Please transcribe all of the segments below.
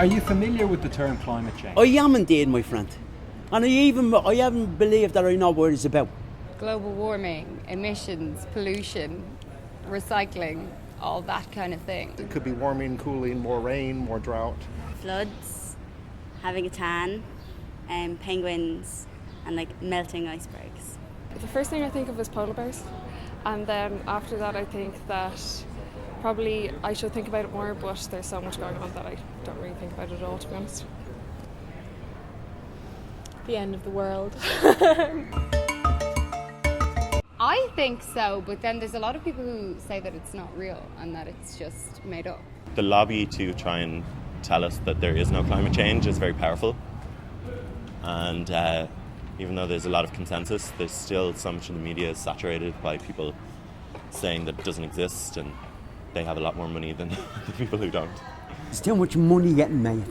Are you familiar with the term climate change? I am indeed, my friend. And I haven't believed that I know what it's about. Global warming, emissions, pollution, recycling, all that kind of thing. It could be warming, cooling, more rain, more drought. Floods, having a tan, penguins, and like melting icebergs. The first thing I think of is polar bears, and then after that I think that probably I should think about it more, but there's so much going on that I don't really think about it at all, to be honest. The end of the world. I think so, but then there's a lot of people who say that it's not real and that it's just made up. The lobby to try and tell us that there is no climate change is very powerful. And even though there's a lot of consensus, there's still so much of the media is saturated by people saying that it doesn't exist and they have a lot more money than the people who don't. There's too much money getting made.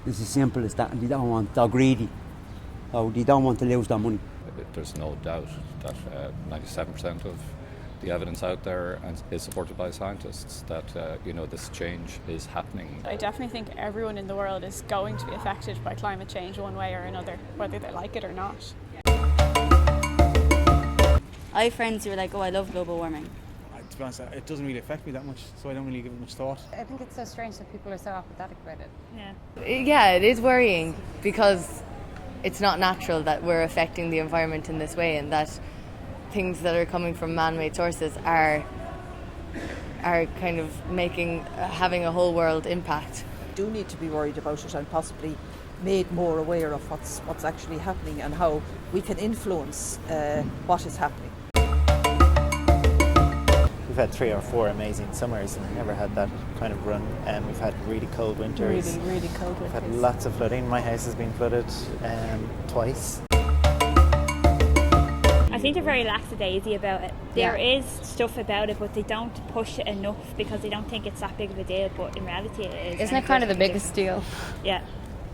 It's as simple as that, and they're greedy. So they don't want to lose that money. There's no doubt that 97% of the evidence out there is supported by scientists that this change is happening. I definitely think everyone in the world is going to be affected by climate change one way or another, whether they like it or not. I have friends who are like, oh, I love global warming. To be honest, it doesn't really affect me that much, so I don't really give it much thought. I think it's so strange that people are so apathetic about it. Yeah, it is worrying because it's not natural that we're affecting the environment in this way, and that things that are coming from man-made sources are kind of having a whole world impact. We do need to be worried about it and possibly made more aware of what's actually happening and how we can influence what is happening. We've had 3 or 4 amazing summers and never had that kind of run. We've had really cold winters. Really cold winters. We've had lots of flooding. My house has been flooded twice. I think they're very lackadaisy about it. There is stuff about it, but they don't push it enough because they don't think it's that big of a deal, but in reality it is. Isn't it kind of the biggest deal? Yeah,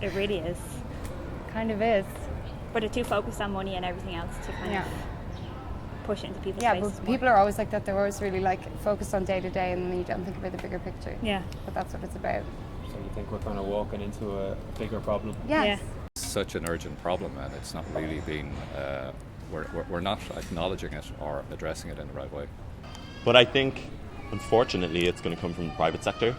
it really is. Kind of is. But they're too focused on money and everything else to kind of push it into people's Yeah, faces. but people are always like that. They're always really focused on day to day, and then you don't think about the bigger picture. Yeah. But that's what it's about. So you think we're kind of walking into a bigger problem? Yes. Yeah. It's such an urgent problem, and it's not really being we're not acknowledging it or addressing it in the right way. But I think, unfortunately, it's going to come from the private sector.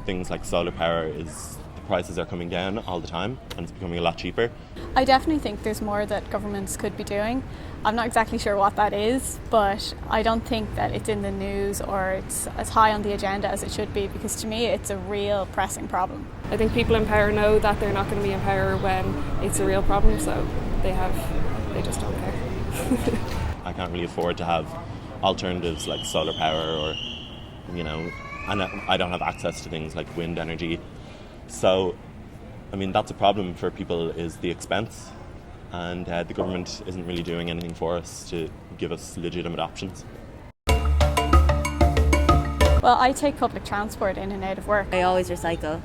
Things like solar power the prices are coming down all the time and it's becoming a lot cheaper. I definitely think there's more that governments could be doing. I'm not exactly sure what that is, but I don't think that it's in the news or it's as high on the agenda as it should be, because to me it's a real pressing problem. I think people in power know that they're not going to be in power when it's a real problem, so they just don't care. I can't really afford to have alternatives like solar power or, and I don't have access to things like wind energy. So, that's a problem for people, is the expense, and the government isn't really doing anything for us to give us legitimate options. Well, I take public transport in and out of work. I always recycle.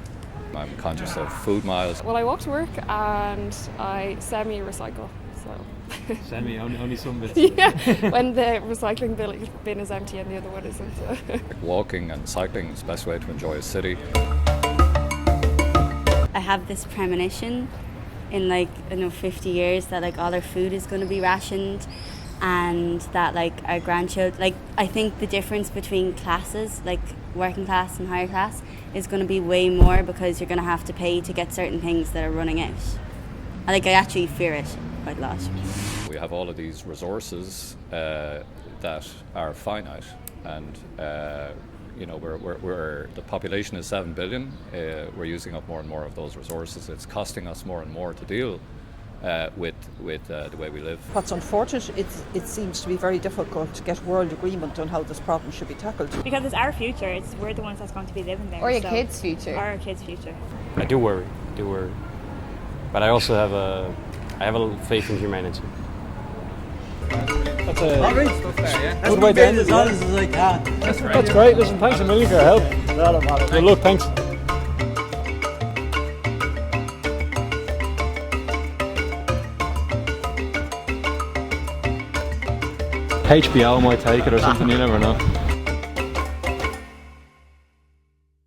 I'm conscious of food miles. Well, I walk to work and I semi-recycle, so... Semi, only some bits. Yeah, when the recycling bin is empty and the other one isn't. Walking and cycling is the best way to enjoy a city. I have this premonition in 50 years that all our food is going to be rationed, and that our grandchildren, I think the difference between classes, working class and higher class, is going to be way more, because you're going to have to pay to get certain things that are running out. I actually fear it quite a lot. We have all of these resources that are finite, and we're the population is 7 billion. We're using up more and more of those resources. It's costing us more and more to deal with the way we live. What's unfortunate, it seems to be very difficult to get world agreement on how this problem should be tackled. Because it's our future, we're the ones that's going to be living there. Or your kids' future. Or our kids' future. I do worry. But I also have a little faith in humanity. That's a good way to end it. As honest as I can. That's great. Listen, thanks a million for your help. Good luck, thanks. HBO might take it or something, you never know.